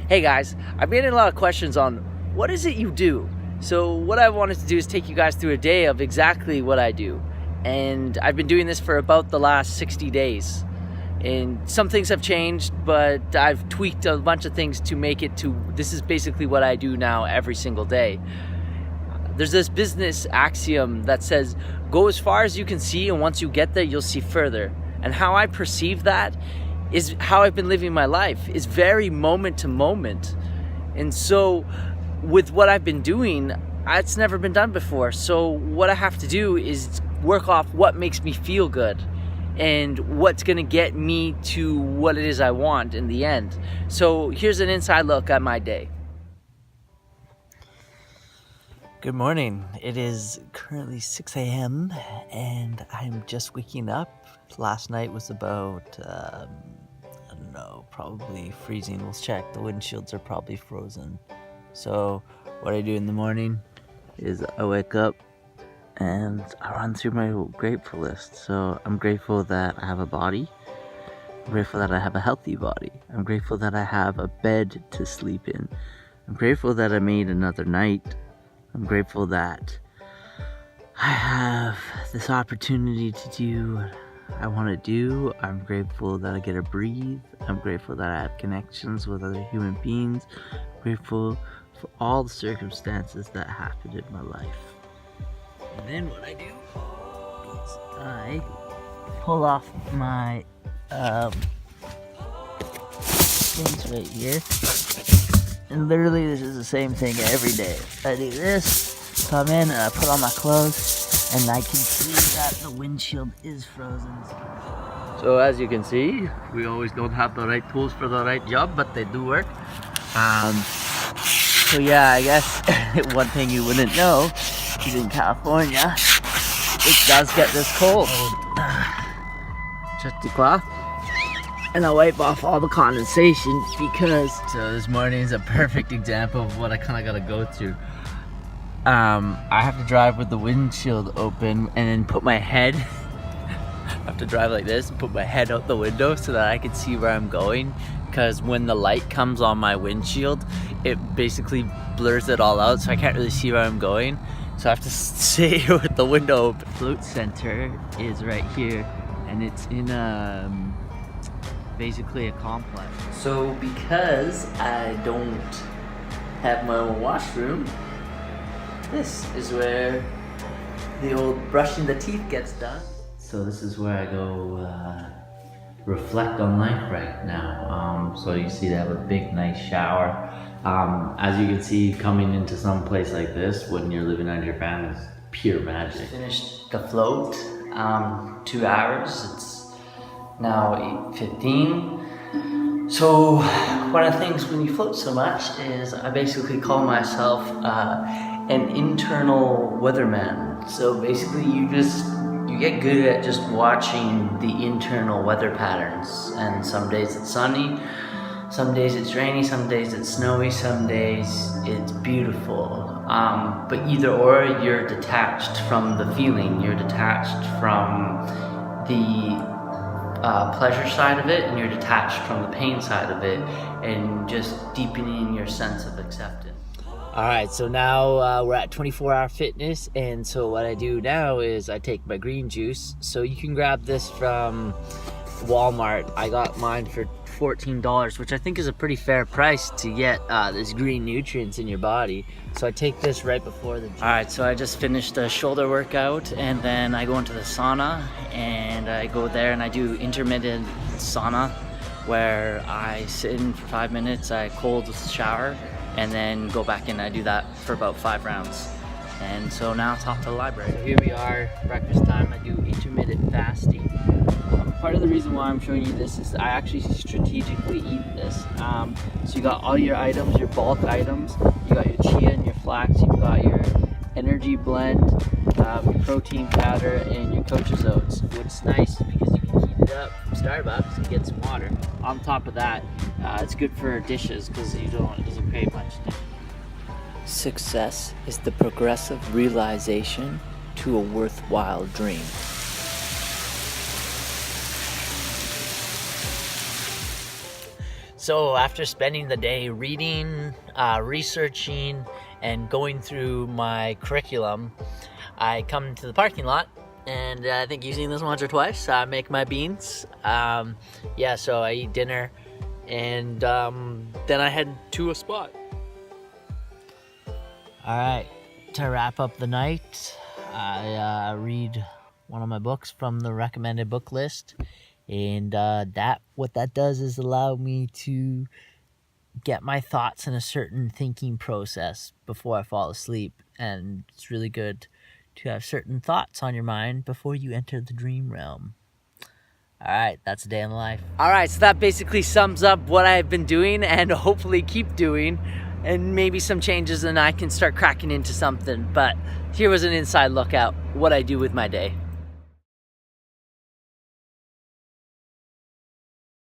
Hey guys, I've been getting a lot of questions on what is it you do? So what I wanted to do is take you guys through a day of exactly what I do. And I've been doing this for about the last 60 days. And some things have changed, but I've tweaked a bunch of things to make it to, this is basically what I do now every single day. There's this business axiom that says, go as far as you can see, and once you get there, you'll see further. And how I perceive that is how I've been living my life, is very moment to moment. And so with what I've been doing, it's never been done before. So what I have to do is work off what makes me feel good and what's gonna get me to what it is I want in the end. So here's an inside look at my day. Good morning. It is currently 6 a.m. and I'm just waking up. Last night was about, I don't know, probably freezing. We'll check. The windshields are probably frozen. So what I do in the morning is I wake up and I run through my grateful list. So I'm grateful that I have a body. I'm grateful that I have a healthy body. I'm grateful that I have a bed to sleep in. I'm grateful that I made another night. I'm grateful that I have this opportunity to do what I want to do. I'm grateful that I get to breathe. I'm grateful that I have connections with other human beings. I'm grateful for all the circumstances that happened in my life. And then what I do is I pull off my things right here. And literally this is the same thing every day. I do this, come in and I put on my clothes, and I can see that the windshield is frozen. So as you can see, we always don't have the right tools for the right job, but they do work. So yeah, I guess one thing you wouldn't know is in California, it does get this cold. Just the cloth. And I wipe off all the condensation because... So this morning is a perfect example of what I kind of got to go through. I have to drive with the windshield open and then put my head... I have to drive like this and put my head out the window so that I can see where I'm going. Because when the light comes on my windshield, it basically blurs it all out, so I can't really see where I'm going. So I have to stay here with the window open. Float center is right here, and it's in basically a complex. So because I don't have my own washroom, this is where the old brushing the teeth gets done. So this is where I go reflect on life right now. So you see they have a big nice shower. As you can see, coming into some place like this when you're living out of your van is pure magic. Just finished the float, 2 hours. It's now 8:15. So one of the things when you float so much is I basically call myself an internal weatherman. So basically you get good at just watching the internal weather patterns, and some days it's sunny, some days it's rainy, some days it's snowy, some days it's beautiful. But either or, you're detached from the feeling, you're detached from the pleasure side of it, and you're detached from the pain side of it, and just deepening your sense of acceptance. Alright, so now we're at 24-hour fitness, and so what I do now is I take my green juice. So you can grab this from Walmart. I got mine for $14, which I think is a pretty fair price to get this green nutrients in your body. So I take this right before the gym. Alright, so I just finished a shoulder workout, and then I go into the sauna, and I go there and I do intermittent sauna, where I sit in for 5 minutes, I cold shower, and then go back in. I do that for about 5 rounds. And so now it's off to the library. So here we are, breakfast time. I do intermittent fasting. Part of the reason why I'm showing you this is I actually strategically eat this. So you got all your items, your bulk items. You got your chia and your flax. You've got your energy blend, your protein powder, and your Coach's Oats. What's nice is because you can heat it up from Starbucks and get some water. On top of that, it's good for dishes because it doesn't create much. Success is the progressive realization to a worthwhile dream. So after spending the day reading, researching, and going through my curriculum, I come to the parking lot, and I think using this once or twice. I make my beans. Yeah, so I eat dinner, and then I head to a spot. All right, to wrap up the night, I read one of my books from the recommended book list, and what that does is allow me to get my thoughts in a certain thinking process before I fall asleep, and it's really good to have certain thoughts on your mind before you enter the dream realm. All right, that's a day in the life. All right, so that basically sums up what I've been doing and hopefully keep doing, and maybe some changes, and I can start cracking into something. But here was an inside look at what I do with my day.